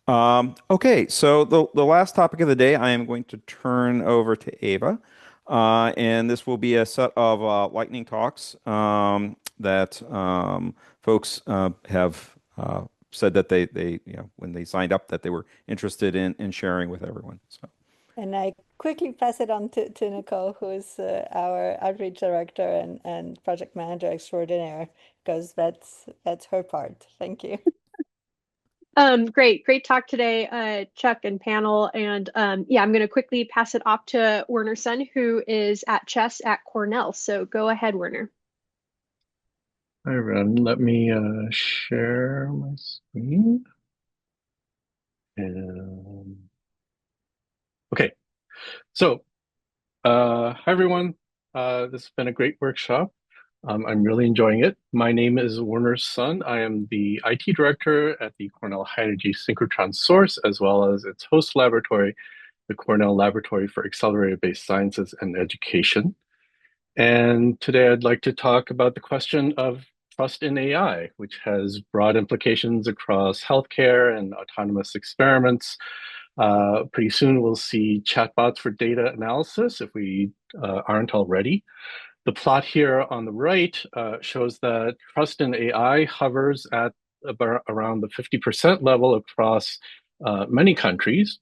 Okay, so the last topic of the day, I am going to turn over to Ava, and this will be a set of lightning talks that folks have said that they when they signed up that they were interested in sharing with everyone. So And I quickly pass it on to Nicole, who is our outreach director and project manager extraordinaire, because that's her part. Thank you. Great talk today, Chuck and panel. And yeah, I'm going to quickly pass it off to Werner Sun, who is at chess at Cornell. So go ahead, Werner. Hi, everyone. Let me share my screen. And okay, so hi, everyone. This has been a great workshop. I'm really enjoying it. My name is Werner Sun. I am the IT director at the Cornell High-Energy Synchrotron Source, as well as its host laboratory, the Cornell Laboratory for Accelerated-Based Sciences and Education. And today I'd like to talk about the question of trust in AI, which has broad implications across healthcare and autonomous experiments. Pretty soon we'll see chatbots for data analysis if we aren't already. The plot here on the right shows that trust in AI hovers at around the 50% level across many countries.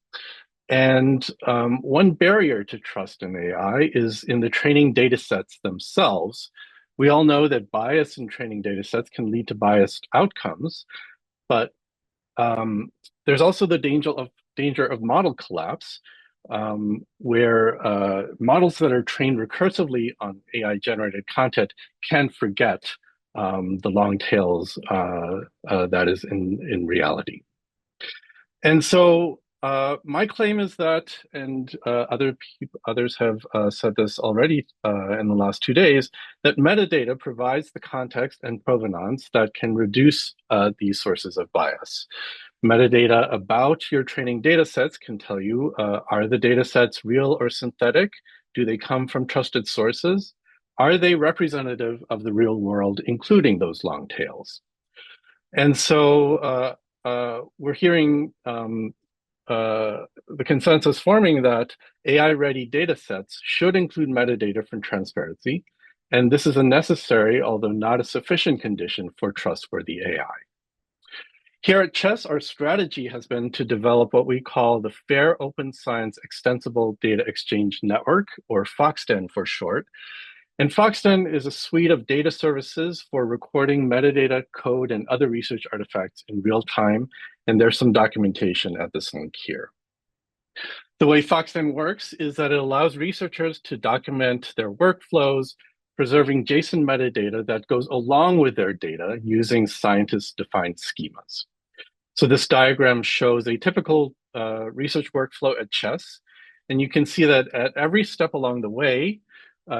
And one barrier to trust in AI is in the training data sets themselves. We all know that bias in training data sets can lead to biased outcomes, but there's also the danger of model collapse, where models that are trained recursively on AI-generated content can forget the long tails that is in reality. And so my claim is that, and others have said this already in the last 2 days, that metadata provides the context and provenance that can reduce these sources of bias. Metadata about your training data sets can tell you, are the data sets real or synthetic? Do they come from trusted sources? Are they representative of the real world, including those long tails? And so we're hearing the consensus forming that AI-ready data sets should include metadata for transparency, and this is a necessary, although not a sufficient condition for trustworthy AI. Here at Chess, our strategy has been to develop what we call the Fair Open Science Extensible Data Exchange Network, or FOXDEN for short. And FOXDEN is a suite of data services for recording metadata, code, and other research artifacts in real time. And there's some documentation at this link here. The way FOXDEN works is that it allows researchers to document their workflows, preserving JSON metadata that goes along with their data using scientist-defined schemas. So this diagram shows a typical research workflow at Chess. And you can see that at every step along the way,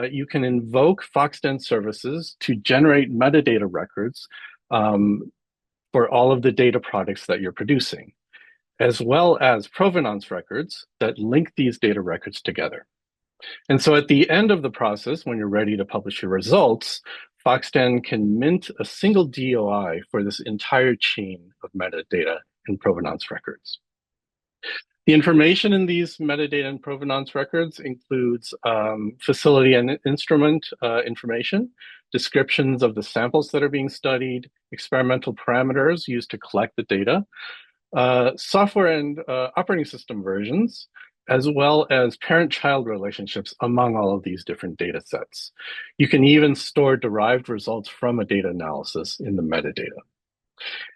you can invoke FOXDEN services to generate metadata records for all of the data products that you're producing, as well as provenance records that link these data records together. And so at the end of the process, when you're ready to publish your results, FOXDEN can mint a single DOI for this entire chain of metadata and provenance records. The information in these metadata and provenance records includes facility and instrument information, descriptions of the samples that are being studied, experimental parameters used to collect the data, software and operating system versions, as well as parent-child relationships among all of these different data sets. You can even store derived results from a data analysis in the metadata.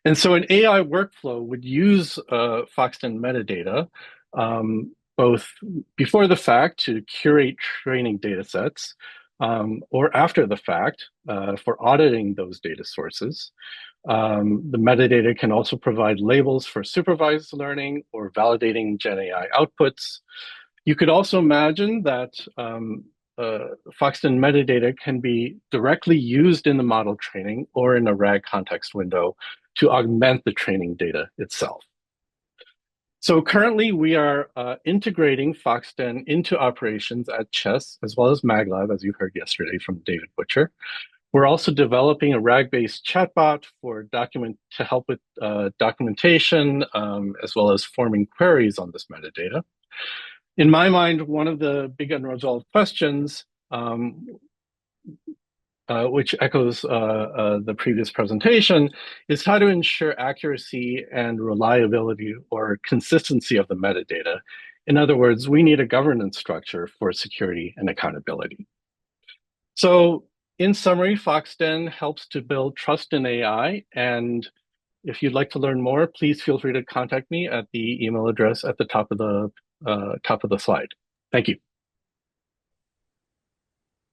And so an AI workflow would use FOXDEN metadata both before the fact to curate training data sets or after the fact for auditing those data sources. The metadata can also provide labels for supervised learning or validating GenAI outputs. You could also imagine that FOXDEN metadata can be directly used in the model training or in a RAG context window to augment the training data itself. So currently we are integrating FOXDEN into operations at Chess as well as MagLab, as you heard yesterday from David Butcher. We're also developing a RAG-based chatbot to help with documentation, as well as forming queries on this metadata. In my mind, one of the big unresolved questions, which echoes the previous presentation, is how to ensure accuracy and reliability or consistency of the metadata. In other words, we need a governance structure for security and accountability. So in summary, FoxDen helps to build trust in AI. And if you'd like to learn more, please feel free to contact me at the email address at the top of the slide. Thank you.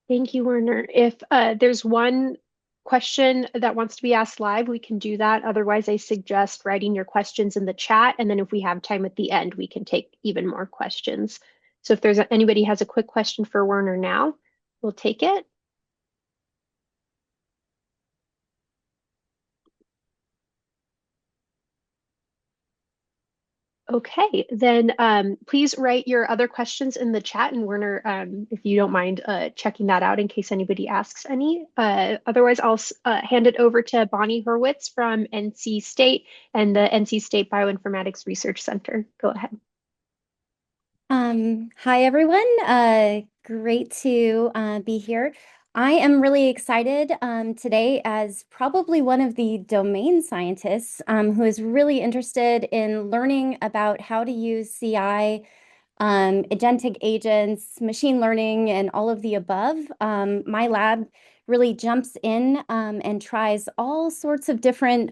Thank you, Werner. If there's one question that wants to be asked live, we can do that. Otherwise, I suggest writing your questions in the chat. And then if we have time at the end, we can take even more questions. So if there's anybody has a quick question for Werner now, we'll take it. Okay, then please write your other questions in the chat, and Werner, if you don't mind checking that out in case anybody asks any. Otherwise, I'll hand it over to Bonnie Hurwitz from NC State and the NC State Bioinformatics Research Center. Go ahead. Hi, everyone. Great to be here. I am really excited today as probably one of the domain scientists who is really interested in learning about how to use CI, agentic agents, machine learning, and all of the above. My lab really jumps in and tries all sorts of different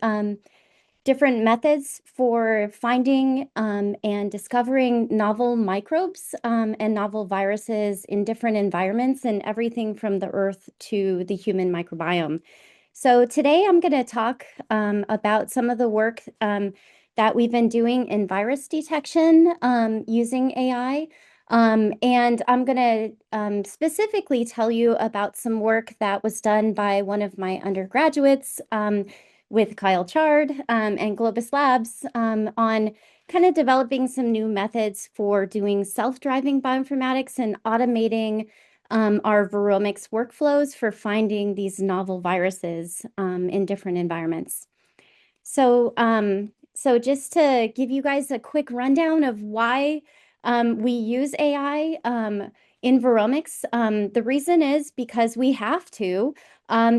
methods for finding and discovering novel microbes and novel viruses in different environments and everything from the earth to the human microbiome. So today I'm going to talk about some of the work that we've been doing in virus detection using AI. And I'm going to specifically tell you about some work that was done by one of my undergraduates with Kyle Chard and Globus Labs on kind of developing some new methods for doing self-driving bioinformatics and automating our viromics workflows for finding these novel viruses in different environments. So, so just to give you guys a quick rundown of why we use AI in viromics, the reason is because we have to.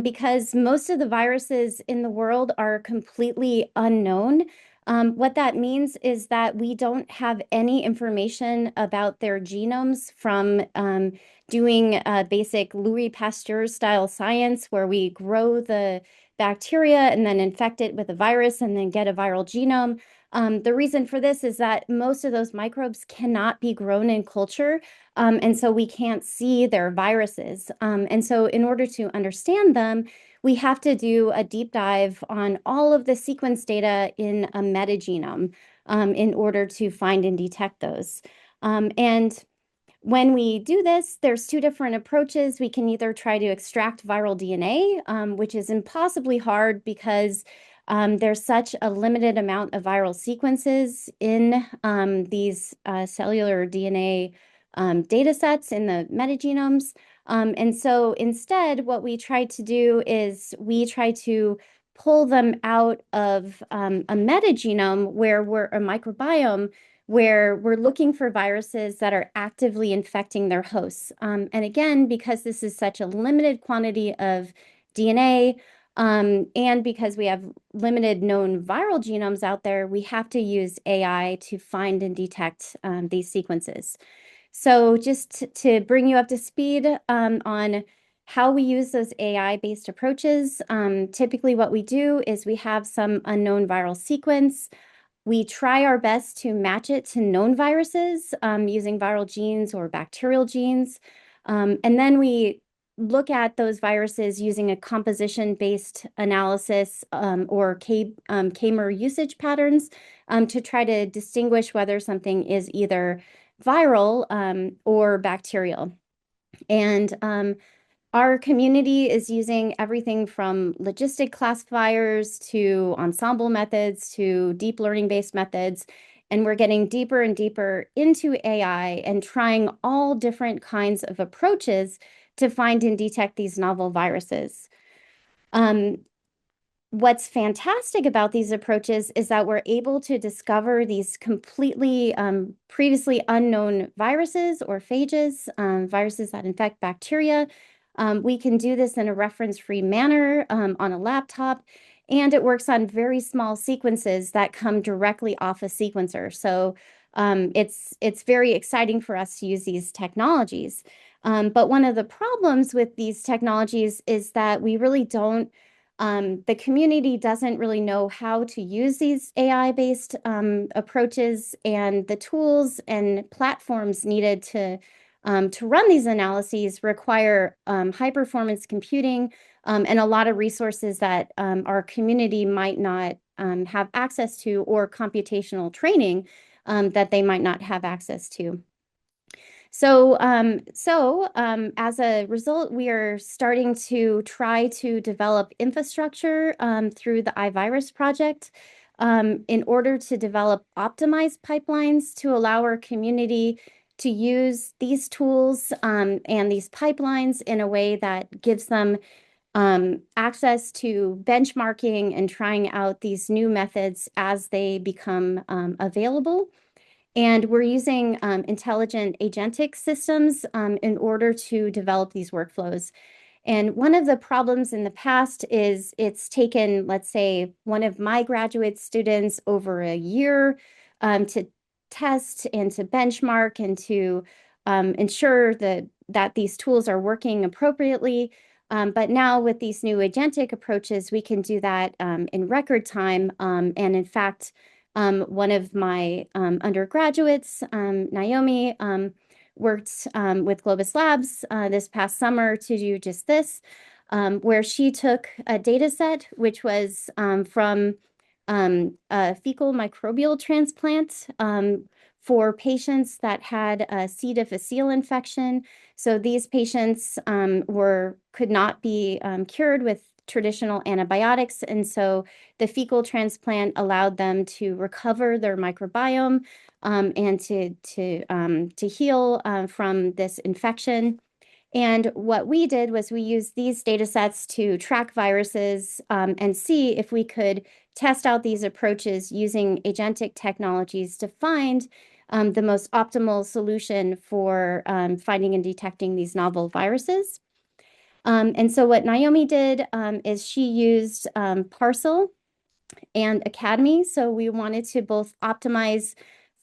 Because most of the viruses in the world are completely unknown. What that means is that we don't have any information about their genomes from doing basic Louis Pasteur style science, where we grow the bacteria and then infect it with a virus and then get a viral genome. The reason for this is that most of those microbes cannot be grown in culture, and so we can't see their viruses. And so in order to understand them, we have to do a deep dive on all of the sequence data in a metagenome in order to find and detect those. And when we do this, there's two different approaches. We can either try to extract viral DNA, which is impossibly hard because there's such a limited amount of viral sequences in these cellular DNA data sets in the metagenomes. And so instead, what we try to do is we try to pull them out of a metagenome where we're a microbiome where we're looking for viruses that are actively infecting their hosts. And again, because this is such a limited quantity of DNA, and because we have limited known viral genomes out there, we have to use AI to find and detect these sequences. So just to bring you up to speed on how we use those AI-based approaches, typically what we do is we have some unknown viral sequence. We try our best to match it to known viruses using viral genes or bacterial genes. And then we look at those viruses using a composition-based analysis or K-mer usage patterns to try to distinguish whether something is either viral or bacterial. And our community is using everything from logistic classifiers to ensemble methods to deep learning-based methods. And we're getting deeper and deeper into AI and trying all different kinds of approaches to find and detect these novel viruses. What's fantastic about these approaches is that we're able to discover these completely previously unknown viruses or phages, viruses that infect bacteria. We can do this in a reference-free manner on a laptop, and it works on very small sequences that come directly off a sequencer. So it's very exciting for us to use these technologies. But one of the problems with these technologies is that we really don't the community doesn't really know how to use these AI-based approaches, and the tools and platforms needed to run these analyses require high-performance computing and a lot of resources that our community might not have access to, or computational training that they might not have access to. So, as a result, we are starting to try to develop infrastructure through the iVirus project in order to develop optimized pipelines to allow our community to use these tools and these pipelines in a way that gives them access to benchmarking and trying out these new methods as they become available. And we're using intelligent agentic systems in order to develop these workflows. And one of the problems in the past is it's taken, let's say, one of my graduate students over a year to test and to benchmark and to ensure that these tools are working appropriately. But now with these new agentic approaches, we can do that in record time. And in fact, one of my undergraduates, Naomi, worked with Globus Labs this past summer to do just this, where she took a data set, which was from a fecal microbial transplant for patients that had a C. difficile infection. So these patients could not be cured with traditional antibiotics. And so the fecal transplant allowed them to recover their microbiome and to heal from this infection. And what we did was we used these data sets to track viruses and see if we could test out these approaches using agentic technologies to find the most optimal solution for finding and detecting these novel viruses. And so what Naomi did is she used Parcel and Academy. So we wanted to both optimize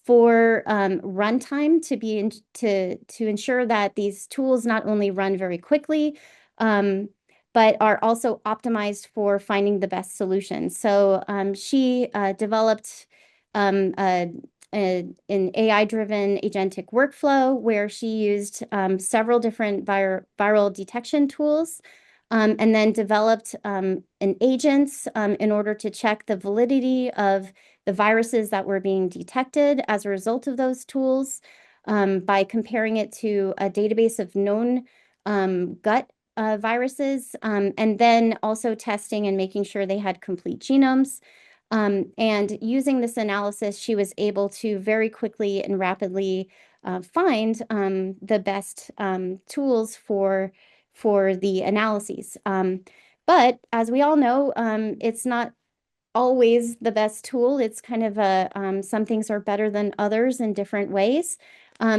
for runtime to ensure that these tools not only run very quickly, but are also optimized for finding the best solution. So she developed an AI-driven agentic workflow where she used several different viral detection tools and then developed an agent in order to check the validity of the viruses that were being detected as a result of those tools by comparing it to a database of known gut viruses, and then also testing and making sure they had complete genomes. And using this analysis, she was able to very quickly and rapidly find the best tools for the analyses. But as we all know, it's not always the best tool. It's kind of some things are better than others in different ways.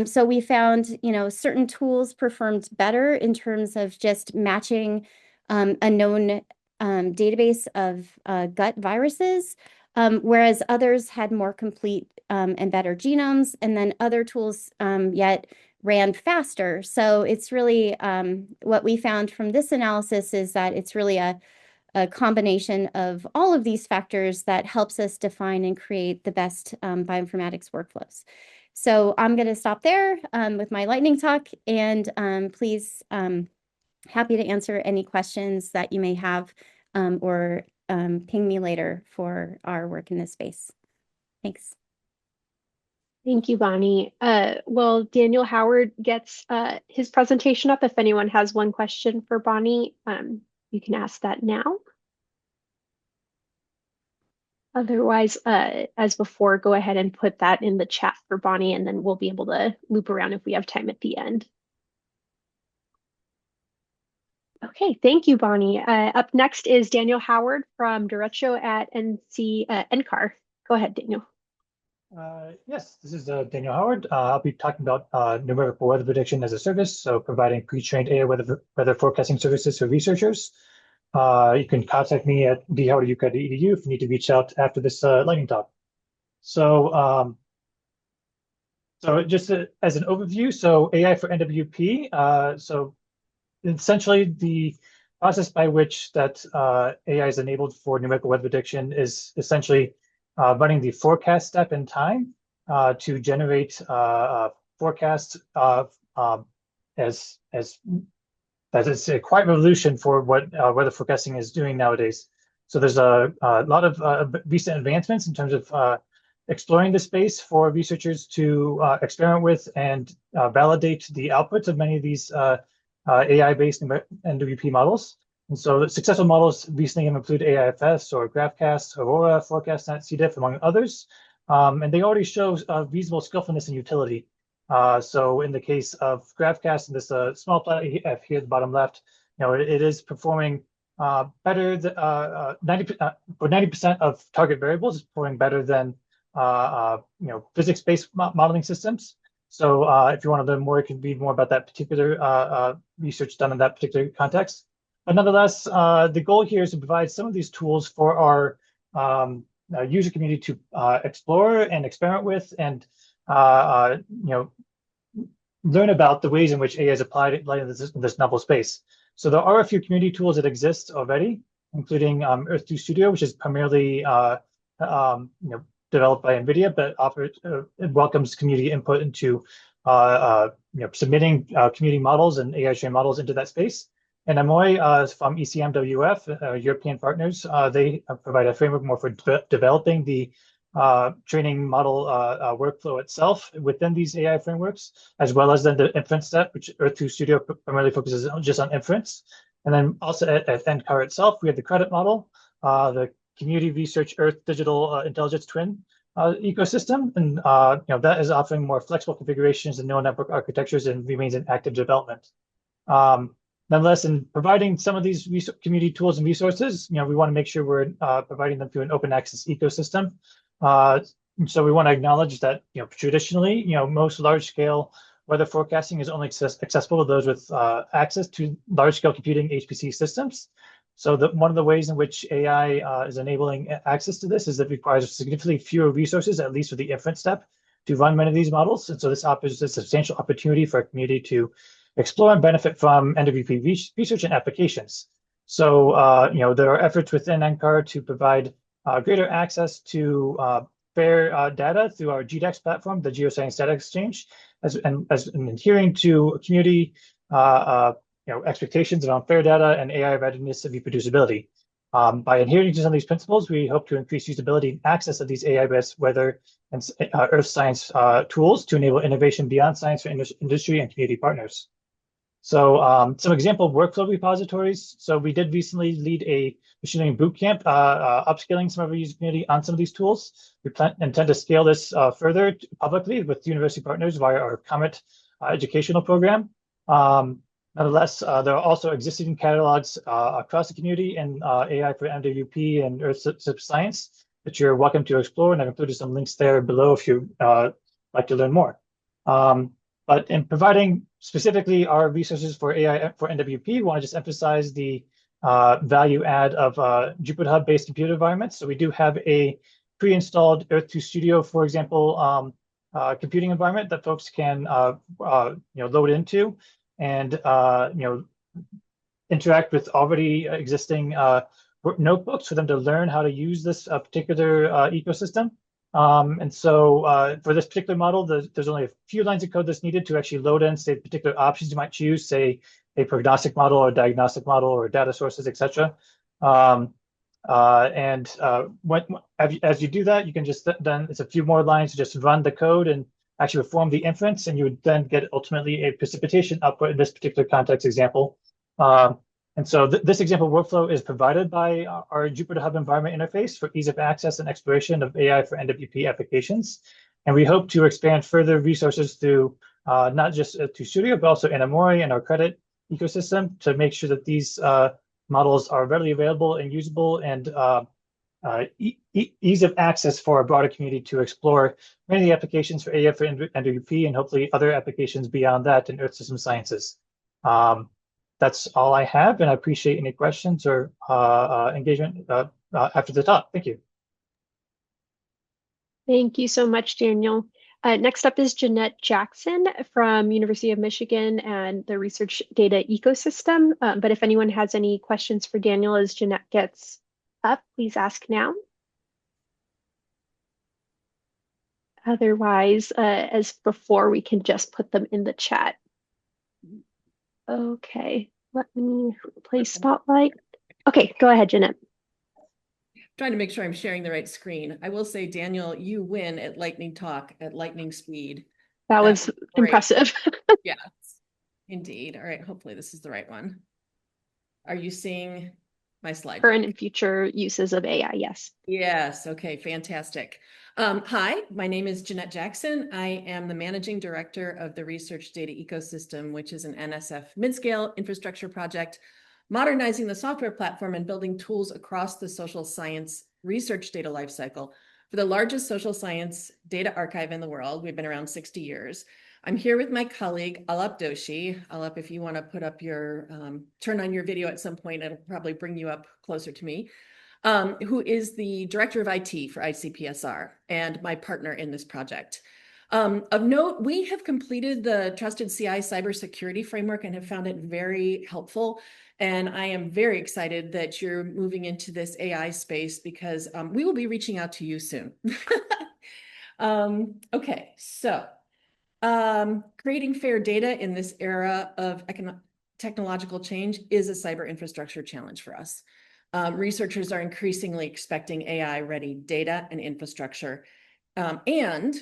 So we found, certain tools performed better in terms of just matching a known database of gut viruses, whereas others had more complete and better genomes, and then other tools yet ran faster. So it's really what we found from this analysis is that it's really a combination of all of these factors that helps us define and create the best bioinformatics workflows. So I'm going to stop there with my lightning talk, and please, happy to answer any questions that you may have or ping me later for our work in this space. Thanks. Thank you, Bonnie. Well, Daniel Howard gets his presentation up. If anyone has one question for Bonnie, you can ask that now. Otherwise, as before, go ahead and put that in the chat for Bonnie, and then we'll be able to loop around if we have time at the end. Okay, thank you, Bonnie. Up next is Daniel Howard from Derecho at NCAR. Go ahead, Daniel. Yes, this is Daniel Howard. I'll be talking about numerical weather prediction as a service, so providing pre-trained AI weather forecasting services for researchers. You can contact me at dhoward@uc.edu if you need to reach out after this lightning talk. So, just as an overview, so AI for NWP. So essentially, the process by which that AI is enabled for numerical weather prediction is essentially running the forecast step in time to generate forecasts as that is quite a revolution for what weather forecasting is doing nowadays. So there's a lot of recent advancements in terms of exploring the space for researchers to experiment with and validate the outputs of many of these AI-based NWP models. And so the successful models recently have included AIFS or GraphCast, Aurora, ForecastNet, CDIF, among others. And they already show reasonable skillfulness and utility. So in the case of GraphCast and this small plot here at the bottom left, it is performing better than 90% of target variables is performing better than physics-based modeling systems. So if you want to learn more, you can read more about that particular research done in that particular context. But nonetheless, the goal here is to provide some of these tools for our user community to explore and experiment with, and learn about the ways in which AI is applied in this novel space. So there are a few community tools that exist already, including Earth2 Studio, which is primarily developed by NVIDIA, but it welcomes community input into submitting community models and AI trained models into that space. And Amoy from ECMWF, European partners, they provide a framework more for developing the training model workflow itself within these AI frameworks, as well as then the inference step, which Earth2 Studio primarily focuses just on inference. And then also at NCAR itself, we have the credit model, the Community Research Earth Digital Intelligence Twin ecosystem, and that is offering more flexible configurations and neural network architectures and remains in active development. Nonetheless, in providing some of these community tools and resources, we want to make sure we're providing them through an open access ecosystem. So we want to acknowledge that traditionally, most large-scale weather forecasting is only accessible to those with access to large-scale computing HPC systems. So one of the ways in which AI is enabling access to this is that it requires significantly fewer resources, at least for the inference step, to run many of these models. And so this offers a substantial opportunity for our community to explore and benefit from NWP research and applications. So there are efforts within NCAR to provide greater access to fair data through our GDEX platform, the Geoscience Data Exchange, as adhering to community expectations around fair data and AI readiness and reproducibility. By adhering to some of these principles, we hope to increase usability and access of these AI-based weather and earth science tools to enable innovation beyond science for industry and community partners. So some example workflow repositories. So we did recently lead a machine learning bootcamp, upskilling some of our user community on some of these tools. We intend to scale this further publicly with university partners via our Comet educational program. Nonetheless, there are also existing catalogs across the community in AI for NWP and Earth Science that you're welcome to explore, and I've included some links there below if you like to learn more. But in providing specifically our resources for AI for NWP, we want to just emphasize the value add of Jupyter Hub-based computer environments. So we do have a pre-installed Earth2 Studio, for example, computing environment that folks can load into and interact with already existing notebooks for them to learn how to use this particular ecosystem. And so for this particular model, there's only a few lines of code that's needed to actually load in, say, particular options you might choose, say, a prognostic model or a diagnostic model or data sources, etc. As you do that, you can just then it's a few more lines to just run the code and actually perform the inference, and you would then get ultimately a precipitation output in this particular context example. And so this example workflow is provided by our Jupyter Hub environment interface for ease of access and exploration of AI for NWP applications. And we hope to expand further resources through not just to Studio, but also in Amori and our credit ecosystem to make sure that these models are readily available and usable, and ease of access for a broader community to explore many of the applications for AF and NWP, and hopefully other applications beyond that in Earth System Sciences. That's all I have, and I appreciate any questions or engagement after the talk. Thank you. Thank you so much, Daniel. Next up is Jeannette Jackson from University of Michigan and the Research Data Ecosystem. But if anyone has any questions for Daniel as Jeannette gets up, please ask now. Otherwise, as before, we can just put them in the chat. Okay, let me play Spotlight. Okay, go ahead, Jeannette. Trying to make sure I'm sharing the right screen. I will say, Daniel, you win at lightning talk at lightning speed. That was impressive. Yes, indeed. All right, hopefully this is the right one. Are you seeing my slide? Current and future uses of AI, yes. Yes, okay, fantastic. Hi, my name is Jeannette Jackson. I am the Managing Director of the Research Data Ecosystem, which is an NSF Midscale infrastructure project modernizing the software platform and building tools across the social science research data lifecycle for the largest social science data archive in the world. We've been around 60 years. I'm here with my colleague, Alap Doshi. Alap, if you want to put up your, turn on your video at some point, it'll probably bring you up closer to me, who is the Director of IT for ICPSR and my partner in this project. Of note, we have completed the Trusted CI cybersecurity framework and have found it very helpful. And I am very excited that you're moving into this AI space because we will be reaching out to you soon. Okay, so creating fair data in this era of technological change is a cyber infrastructure challenge for us. Researchers are increasingly expecting AI-ready data and infrastructure. And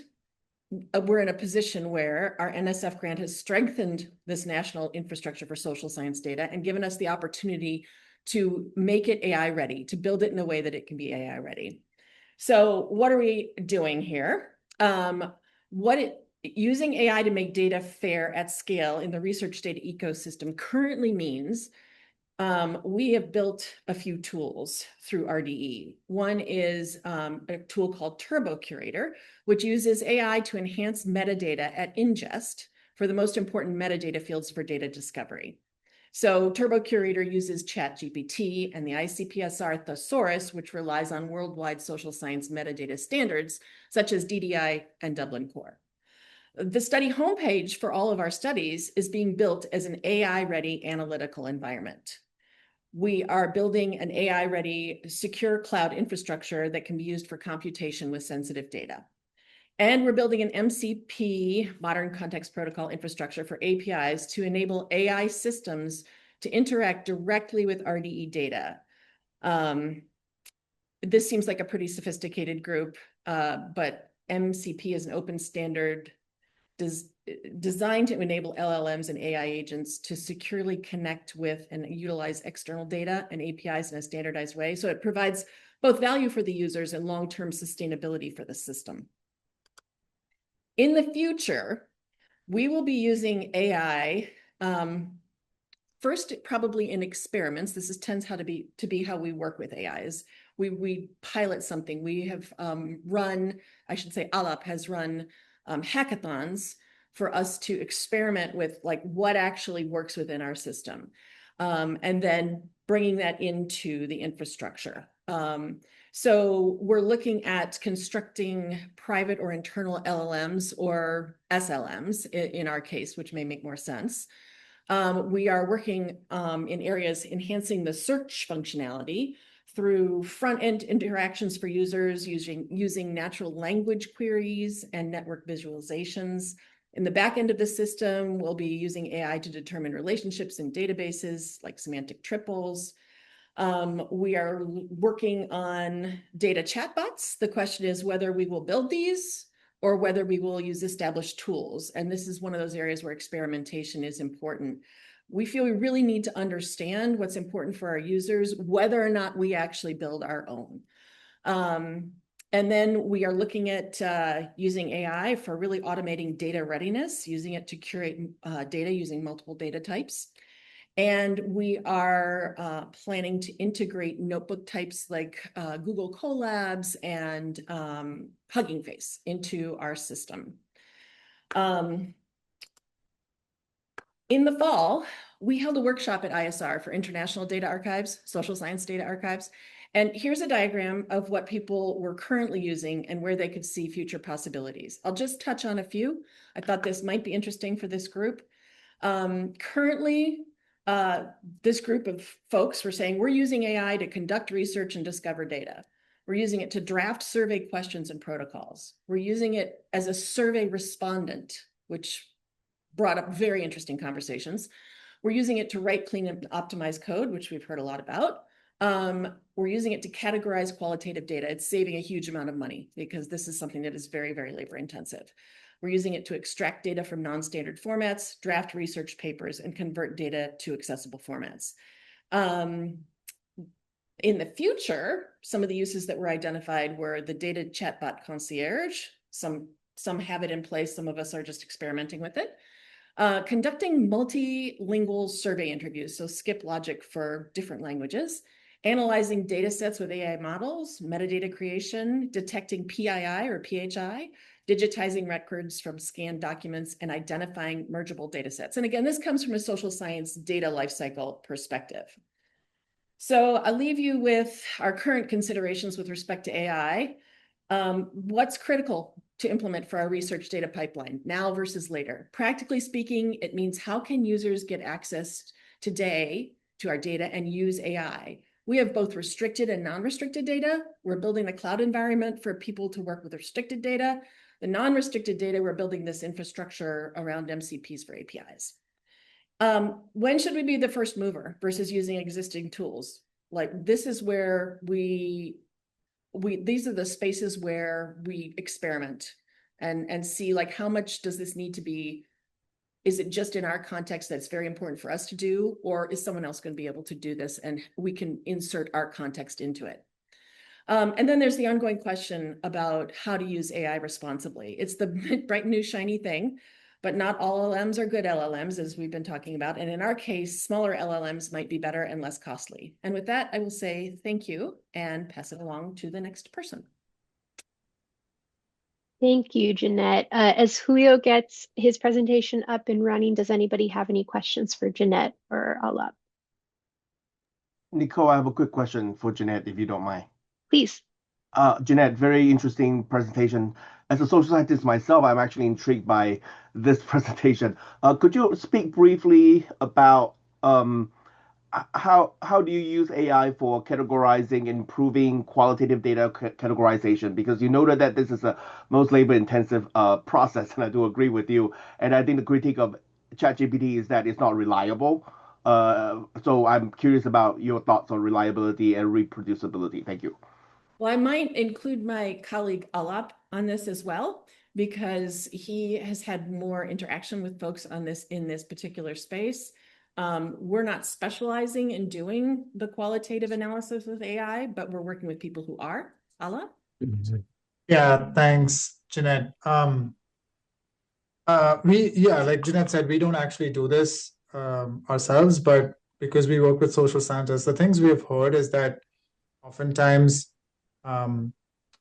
we're in a position where our NSF grant has strengthened this national infrastructure for social science data and given us the opportunity to make it AI ready, to build it in a way that it can be AI ready. So what are we doing here? Using AI to make data fair at scale in the research data ecosystem currently means we have built a few tools through RDE. One is a tool called Turbo Curator, which uses AI to enhance metadata at ingest for the most important metadata fields for data discovery. So Turbo Curator uses ChatGPT and the ICPSR thesaurus, which relies on worldwide social science metadata standards, such as DDI and Dublin Core. The study homepage for all of our studies is being built as an AI-ready analytical environment. We are building an AI-ready secure cloud infrastructure that can be used for computation with sensitive data. And we're building an MCP, Modern Context Protocol infrastructure for APIs to enable AI systems to interact directly with RDE data. This seems like a pretty sophisticated group, but MCP is an open standard designed to enable LLMs and AI agents to securely connect with and utilize external data and APIs in a standardized way. So it provides both value for the users and long-term sustainability for the system. In the future, we will be using AI, first probably in experiments. This tends to be how we work with AIs. We pilot something. We have Alap has run hackathons for us to experiment with like what actually works within our system, and then bringing that into the infrastructure. So we're looking at constructing private or internal LLMs or SLMs in our case, which may make more sense. We are working in areas enhancing the search functionality through front-end interactions for users using natural language queries and network visualizations. In the back end of the system, we'll be using AI to determine relationships in databases like semantic triples. We are working on data chatbots. The question is whether we will build these or whether we will use established tools. And this is one of those areas where experimentation is important. We feel we really need to understand what's important for our users, whether or not we actually build our own. And then we are looking at using AI for really automating data readiness, using it to curate data using multiple data types. And we are planning to integrate notebook types like Google Colabs and Hugging Face into our system. In the fall, we held a workshop at ISR for International Data Archives, Social Science Data Archives. And here's a diagram of what people were currently using and where they could see future possibilities. I'll just touch on a few. I thought this might be interesting for this group. Currently, this group of folks were saying, we're using AI to conduct research and discover data. We're using it to draft survey questions and protocols. We're using it as a survey respondent, which brought up very interesting conversations. We're using it to write, clean, and optimize code, which we've heard a lot about. We're using it to categorize qualitative data. It's saving a huge amount of money because this is something that is very, very labor intensive. We're using it to extract data from non-standard formats, draft research papers, and convert data to accessible formats. In the future, some of the uses that were identified were the data chatbot concierge. Some have it in place. Some of us are just experimenting with it. Conducting multilingual survey interviews, so skip logic for different languages. Analyzing data sets with AI models, metadata creation, detecting PII or PHI, digitizing records from scanned documents, and identifying mergeable data sets. And again, this comes from a social science data lifecycle perspective. So I'll leave you with our current considerations with respect to AI. What's critical to implement for our research data pipeline now versus later? Practically speaking, it means how can users get access today to our data and use AI? We have both restricted and non-restricted data. We're building a cloud environment for people to work with restricted data. The non-restricted data, we're building this infrastructure around MCPs for APIs. When should we be the first mover versus using existing tools? Like this is where these are the spaces where we experiment and see like how much does this need to be. Is it just in our context that's very important for us to do, or is someone else going to be able to do this and we can insert our context into it? And then there's the ongoing question about how to use AI responsibly. It's the bright new shiny thing, but not all LLMs are good LLMs, as we've been talking about. And in our case, smaller LLMs might be better and less costly. And with that, I will say thank you and pass it along to the next person. Thank you, Jeannette. As Julio gets his presentation up and running, does anybody have any questions for Jeannette or Alap? Nicole, I have a quick question for Jeannette, if you don't mind. Please. Jeannette, very interesting presentation. As a social scientist myself, I'm actually intrigued by this presentation. Could you speak briefly about how do you use AI for categorizing, improving qualitative data categorization? Because you noted that this is a most labor-intensive process, and I do agree with you. And I think the critique of ChatGPT is that it's not reliable. So I'm curious about your thoughts on reliability and reproducibility. Thank you. Well, I might include my colleague Alap on this as well, because he has had more interaction with folks on this in this particular space. We're not specializing in doing the qualitative analysis with AI, but we're working with people who are. Alap? Yeah, thanks, Jeannette. Like Jeannette said, we don't actually do this ourselves, but because we work with social scientists, the things we have heard is that oftentimes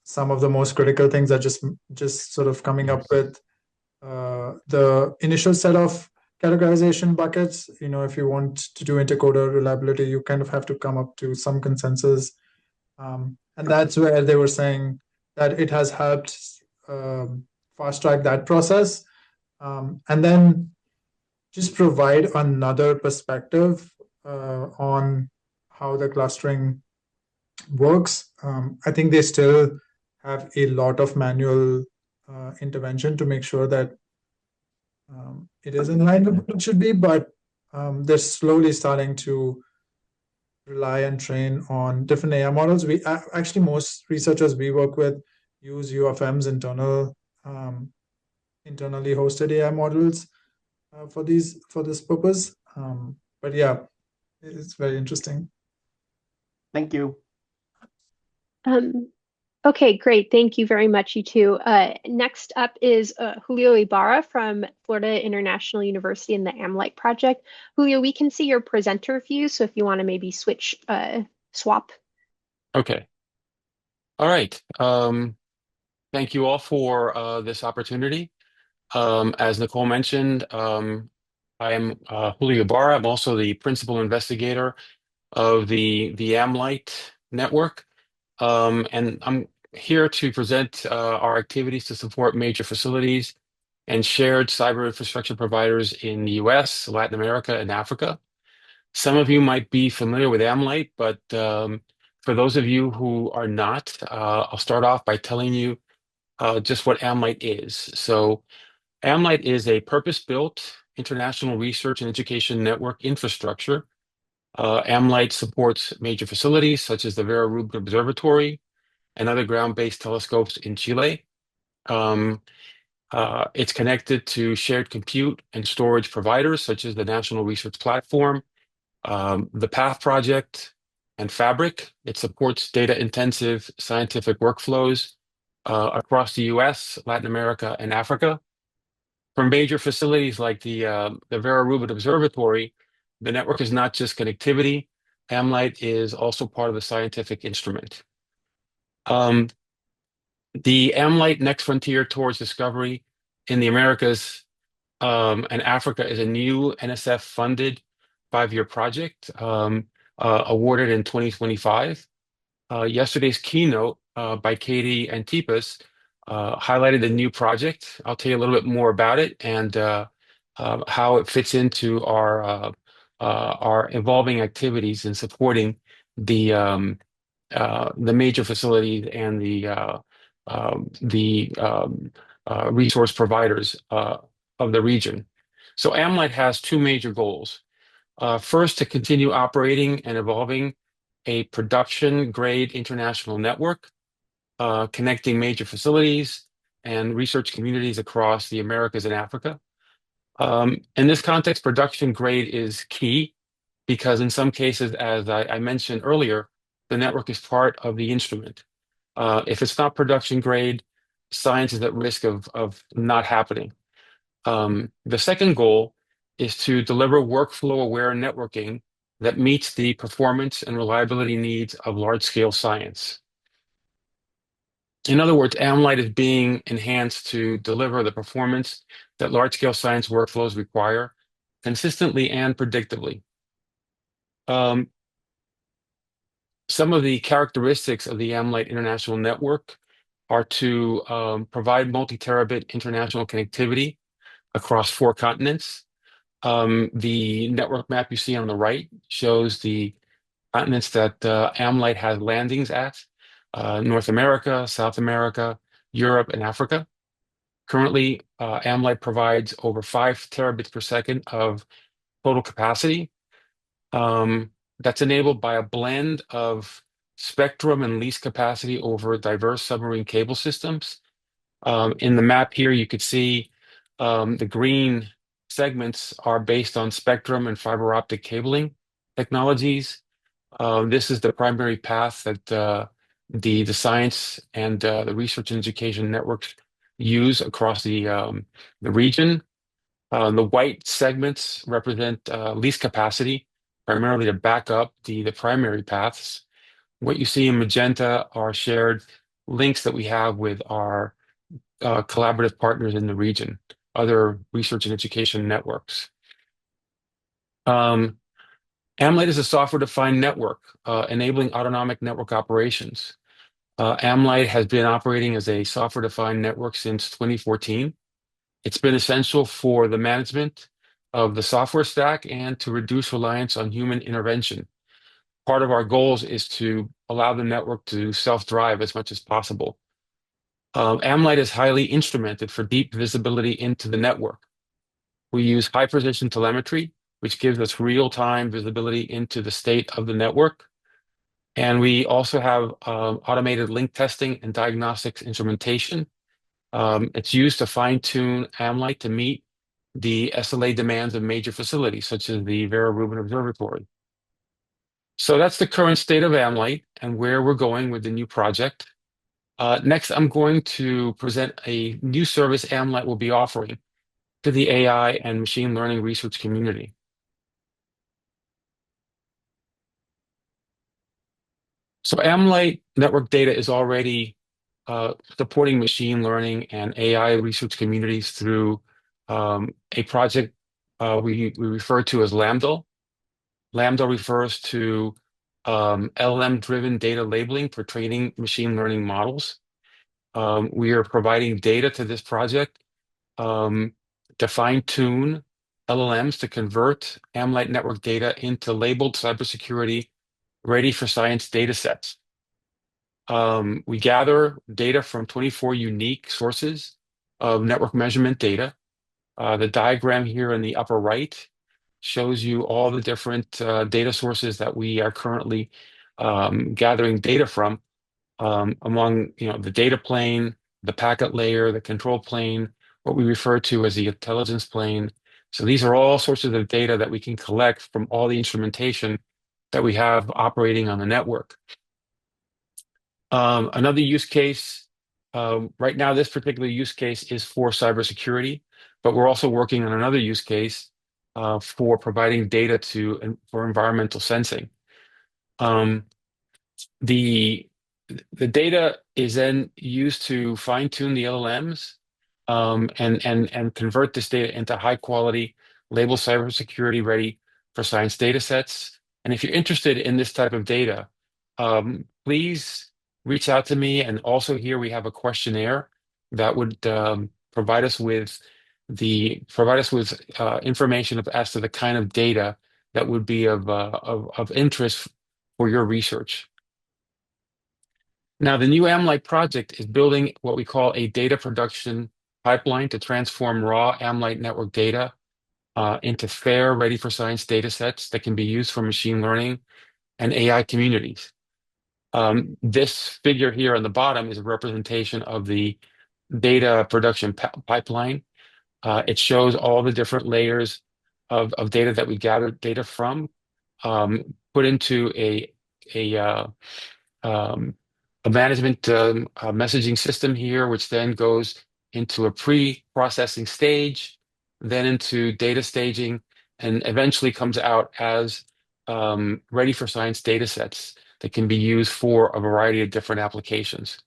some of the most critical things are just sort of coming up with the initial set of categorization buckets. You know, if you want to do intercoder reliability, you kind of have to come up to some consensus. And that's where they were saying that it has helped fast track that process. And then just provide another perspective on how the clustering works. I think they still have a lot of manual intervention to make sure that it is in line with what it should be, but they're slowly starting to rely and train on different AI models. We actually, most researchers we work with use U of M's internally hosted AI models for this purpose. But yeah, it's very interesting. Thank you. Okay, great. Thank you very much, you two. Next up is Julio Ibarra from Florida International University in the AmLight project. Julio, we can see your presenter view, so if you want to maybe swap. Okay. All right. Thank you all for this opportunity. As Nicole mentioned, I am Julio Ibarra. I'm also the principal investigator of the AmLight network. And I'm here to present our activities to support major facilities and shared cyber infrastructure providers in the US, Latin America, and Africa. Some of you might be familiar with AmLight, but for those of you who are not, I'll start off by telling you just what AmLight is. So AmLight is a purpose-built international research and education network infrastructure. AmLight supports major facilities such as the Vera Rubin Observatory and other ground-based telescopes in Chile. It's connected to shared compute and storage providers such as the National Research Platform, the PATH project, and Fabric. It supports data-intensive scientific workflows across the US, Latin America, and Africa. For major facilities like the Vera Rubin Observatory, the network is not just connectivity. AmLight is also part of the scientific instrument. The AmLight Next Frontier Towards Discovery in the Americas and Africa is a new NSF-funded 5-year project awarded in 2025. Yesterday's keynote by Katie Antipus highlighted the new project. I'll tell you a little bit more about it and how it fits into our evolving activities in supporting the major facilities and the resource providers of the region. So AmLight has two major goals. First, to continue operating and evolving a production-grade international network connecting major facilities and research communities across the Americas and Africa. In this context, production grade is key because in some cases, as I mentioned earlier, the network is part of the instrument. If it's not production grade, science is at risk of not happening. The second goal is to deliver workflow-aware networking that meets the performance and reliability needs of large-scale science. In other words, AmLight is being enhanced to deliver the performance that large-scale science workflows require consistently and predictably. Some of the characteristics of the AmLight International Network are to provide multi-terabit international connectivity across 4 continents. The network map you see on the right shows the continents that AmLight has landings at: North America, South America, Europe, and Africa. Currently, AmLight provides over 5 terabits per second of total capacity. That's enabled by a blend of spectrum and least capacity over diverse submarine cable systems. In the map here, you could see the green segments are based on spectrum and fiber optic cabling technologies. This is the primary path that the science and the research and education networks use across the region. The white segments represent least capacity, primarily to back up the primary paths. What you see in magenta are shared links that we have with our collaborative partners in the region, other research and education networks. AmLight is a software-defined network enabling autonomic network operations. AmLight has been operating as a software-defined network since 2014. It's been essential for the management of the software stack and to reduce reliance on human intervention. Part of our goals is to allow the network to self-drive as much as possible. AmLight is highly instrumented for deep visibility into the network. We use high-precision telemetry, which gives us real-time visibility into the state of the network. And we also have automated link testing and diagnostics instrumentation. It's used to fine-tune AmLight to meet the SLA demands of major facilities, such as the Vera Rubin Observatory. So that's the current state of AmLight and where we're going with the new project. Next, I'm going to present a new service AmLight will be offering to the AI and machine learning research community. So AmLight network data is already supporting machine learning and AI research communities through a project we refer to as Lambda. Lambda refers to LLM-driven data labeling for training machine learning models. We are providing data to this project to fine-tune LLMs to convert AmLight network data into labeled cybersecurity ready for science data sets. We gather data from 24 unique sources of network measurement data. The diagram here in the upper right shows you all the different data sources that we are currently gathering data from among the data plane, the packet layer, the control plane, what we refer to as the intelligence plane. So these are all sources of data that we can collect from all the instrumentation that we have operating on the network. Another use case, right now, this particular use case is for cybersecurity, but we're also working on another use case for providing data for environmental sensing. The data is then used to fine-tune the LLMs and convert this data into high quality, labeled cybersecurity ready for science data sets. And if you're interested in this type of data, please reach out to me. And also here we have a questionnaire that would provide us with information as to the kind of data that would be of interest for your research. Now, the new AmLight project is building what we call a data production pipeline to transform raw AmLight network data into fair, ready for science data sets that can be used for machine learning and AI communities. This figure here on the bottom is a representation of the data production pipeline. It shows all the different layers of data that we gathered data from, put into a management messaging system here, which then goes into a pre-processing stage, then into data staging, and eventually comes out as ready for science data sets that can be used for a variety of different applications.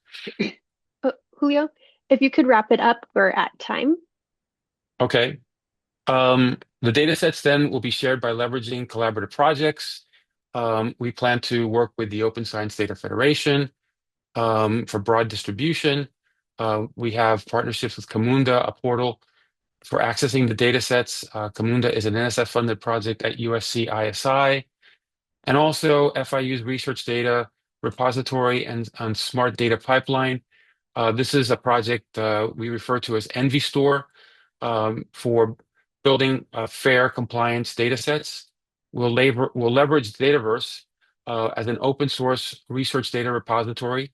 Julio, if you could wrap it up, we're at time. Okay. The data sets then will be shared by leveraging collaborative projects. We plan to work with the Open Science Data Federation for broad distribution. We have partnerships with Camunda, a portal for accessing the data sets. Camunda is an NSF-funded project at USC ISI. And also FIU's research data repository and smart data pipeline. This is a project we refer to as Envy Store for building fair compliance data sets. We'll leverage Dataverse as an open source research data repository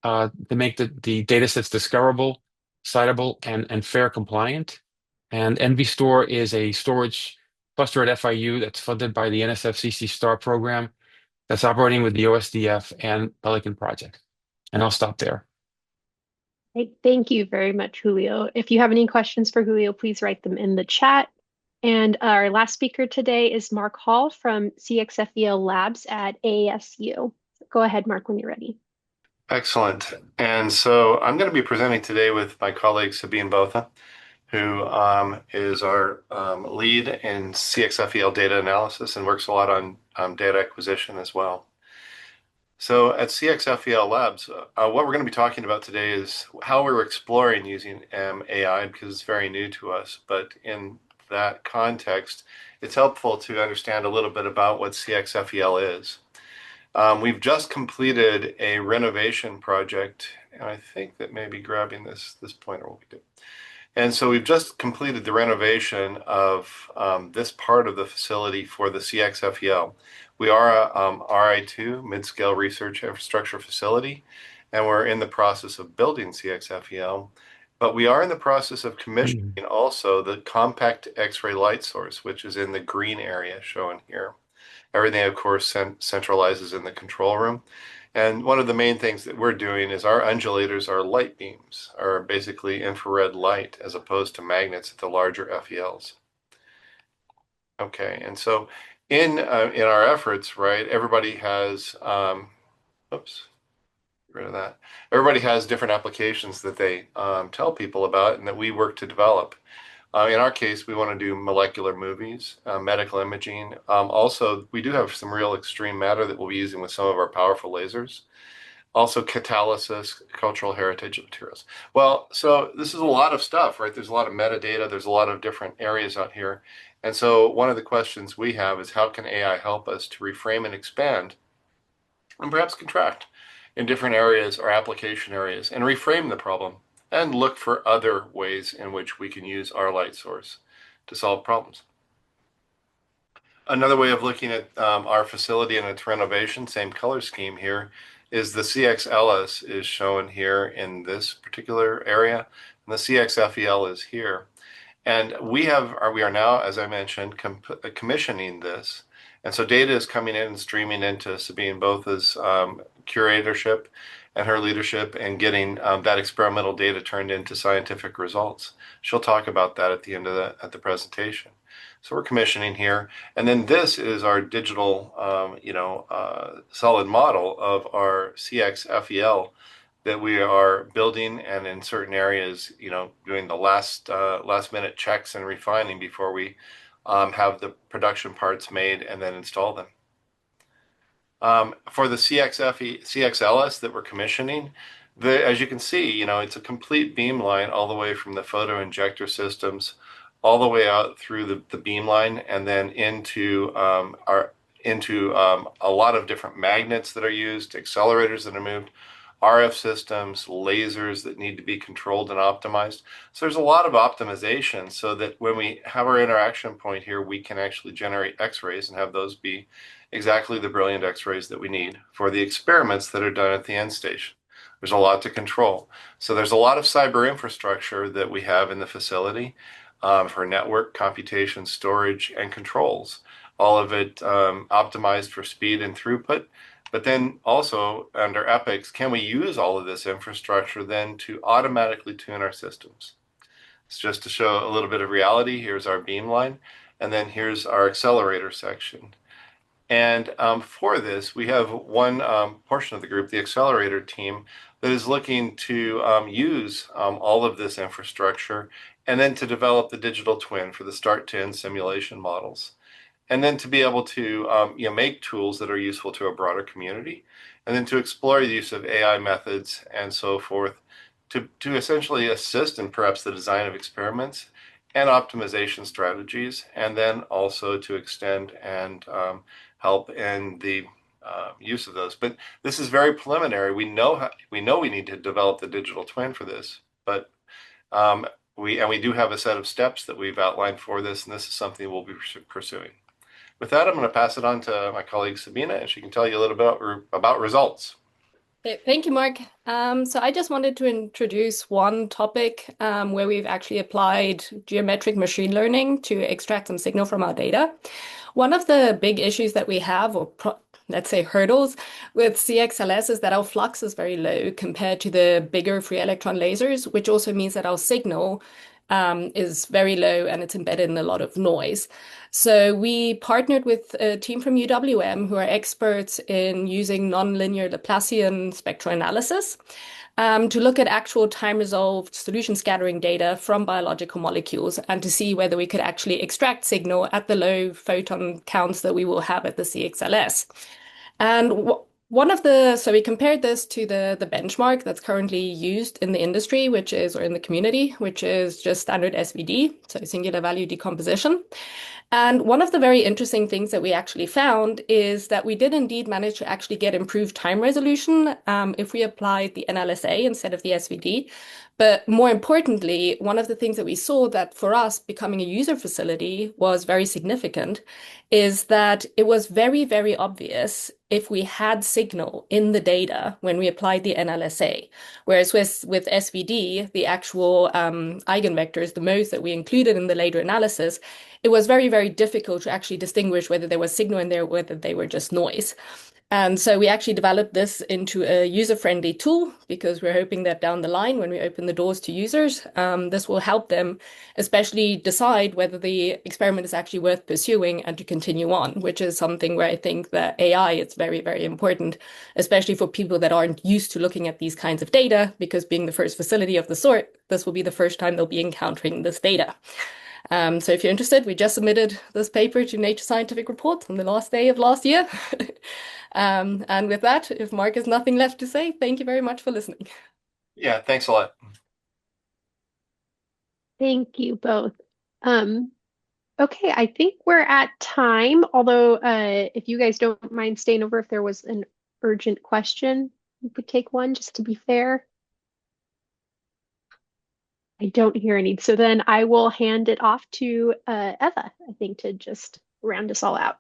to make the data sets discoverable, citable, and fair compliant. And Envy Store is a storage cluster at FIU that's funded by the NSF CC STAR program that's operating with the OSDF and Pelican Project. And I'll stop there. Thank you very much, Julio. If you have any questions for Julio, please write them in the chat. And our last speaker today is Mark Holl from CXFEL Labs at ASU. Go ahead, Mark, when you're ready. Excellent. And so I'm going to be presenting today with my colleague Sabine Botha, who is our lead in CXFEL data analysis and works a lot on data acquisition as well. So at CXFEL Labs, what we're going to be talking about today is how we're exploring using AI because it's very new to us. But in that context, it's helpful to understand a little bit about what CXFEL is. We've just completed a renovation project, and I think that maybe grabbing this pointer will be good. And so we've just completed the renovation of this part of the facility for the CXFEL. We are a RI2 mid-scale research infrastructure facility, and we're in the process of building CXFEL. But we are in the process of commissioning also the compact X-ray light source, which is in the green area shown here. Everything, of course, centralizes in the control room. And one of the main things that we're doing is our undulators are light beams, are basically infrared light as opposed to magnets at the larger FELs. Okay, and so in our efforts, right, everybody has, oops, get rid of that. Everybody has different applications that they tell people about and that we work to develop. In our case, we want to do molecular movies, medical imaging. Also, we do have some real extreme matter that we'll be using with some of our powerful lasers. Also, catalysis, cultural heritage materials. Well, so this is a lot of stuff, right? There's a lot of metadata. There's a lot of different areas out here. And so one of the questions we have is how can AI help us to reframe and expand and perhaps contract in different areas or application areas and reframe the problem and look for other ways in which we can use our light source to solve problems. Another way of looking at our facility and its renovation, same color scheme here, is the CXLS is shown here in this particular area, and the CXFEL is here. And we are now, as I mentioned, commissioning this. And so data is coming in and streaming into Sabine Botha's curatorship and her leadership and getting that experimental data turned into scientific results. She'll talk about that at the end of the presentation. So we're commissioning here. And then this is our digital, solid model of our CXFEL that we are building and in certain areas, doing the last minute checks and refining before we have the production parts made and then install them. For the CXLS that we're commissioning, as you can see, it's a complete beamline all the way from the photo injector systems all the way out through the beamline and then into a lot of different magnets that are used, accelerators that are moved, RF systems, lasers that need to be controlled and optimized. So there's a lot of optimization so that when we have our interaction point here, we can actually generate X-rays and have those be exactly the brilliant X-rays that we need for the experiments that are done at the end station. There's a lot to control. So there's a lot of cyber infrastructure that we have in the facility for network, computation, storage, and controls. All of it optimized for speed and throughput. But then also under Epics, can we use all of this infrastructure then to automatically tune our systems? It's just to show a little bit of reality. Here's our beamline, and then here's our accelerator section. And for this, we have one portion of the group, the accelerator team, that is looking to use all of this infrastructure and then to develop the digital twin for the start to end simulation models. And then to be able to make tools that are useful to a broader community, and then to explore the use of AI methods and so forth to essentially assist in perhaps the design of experiments and optimization strategies, and then also to extend and help in the use of those. But this is very preliminary. We know we need to develop the digital twin for this, but we do have a set of steps that we've outlined for this, and this is something we'll be pursuing. With that, I'm going to pass it on to my colleague Sabine, and she can tell you a little bit about results. Okay, thank you, Mark. So I just wanted to introduce one topic where we've actually applied geometric machine learning to extract some signal from our data. One of the big issues that we have, or let's say hurdles, with CXLS is that our flux is very low compared to the bigger free electron lasers, which also means that our signal is very low and it's embedded in a lot of noise. So we partnered with a team from UWM who are experts in using nonlinear Laplacian spectroanalysis to look at actual time-resolved solution scattering data from biological molecules and to see whether we could actually extract signal at the low photon counts that we will have at the CXLS. And so we compared this to the benchmark that's currently used in the industry, or in the community, which is just standard SVD, so singular value decomposition. And one of the very interesting things that we actually found is that we did indeed manage to actually get improved time resolution if we applied the NLSA instead of the SVD. But more importantly, one of the things that we saw that for us becoming a user facility was very significant is that it was very, very obvious if we had signal in the data when we applied the NLSA. Whereas with SVD, the actual eigenvectors, the modes that we included in the later analysis, it was very, very difficult to actually distinguish whether there was signal in there or whether they were just noise. And so we actually developed this into a user-friendly tool because we're hoping that down the line, when we open the doors to users, this will help them especially decide whether the experiment is actually worth pursuing and to continue on, which is something where I think that AI is very, very important, especially for people that aren't used to looking at these kinds of data, because being the first facility of the sort, this will be the first time they'll be encountering this data. So if you're interested, we just submitted this paper to Nature Scientific Reports on the last day of last year. And with that, if Mark has nothing left to say, thank you very much for listening. Yeah, thanks a lot. Thank you both. Okay, I think we're at time, although if you guys don't mind staying over, if there was an urgent question, we could take one just to be fair. I don't hear any. So then I will hand it off to Eva, I think, to just round us all out.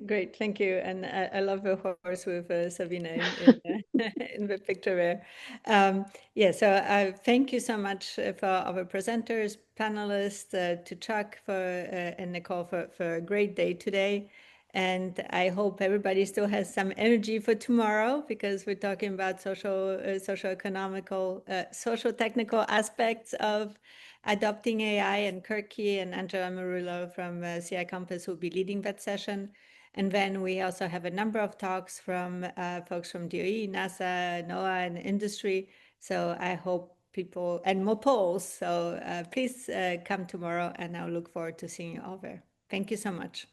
Great, thank you. And I love the horse with Sabine in the picture there. Yeah, so thank you so much for our presenters, panelists, to Chuck and Nicole for a great day today. And I hope everybody still has some energy for tomorrow because we're talking about socio-economical, social-technical aspects of adopting AI, and Kirky and Angela Marullo from CI Compass will be leading that session. And then we also have a number of talks from folks from DOE, NASA, NOAA, and industry. So I hope people, and more polls. So please come tomorrow, and I'll look forward to seeing you all there. Thank you so much.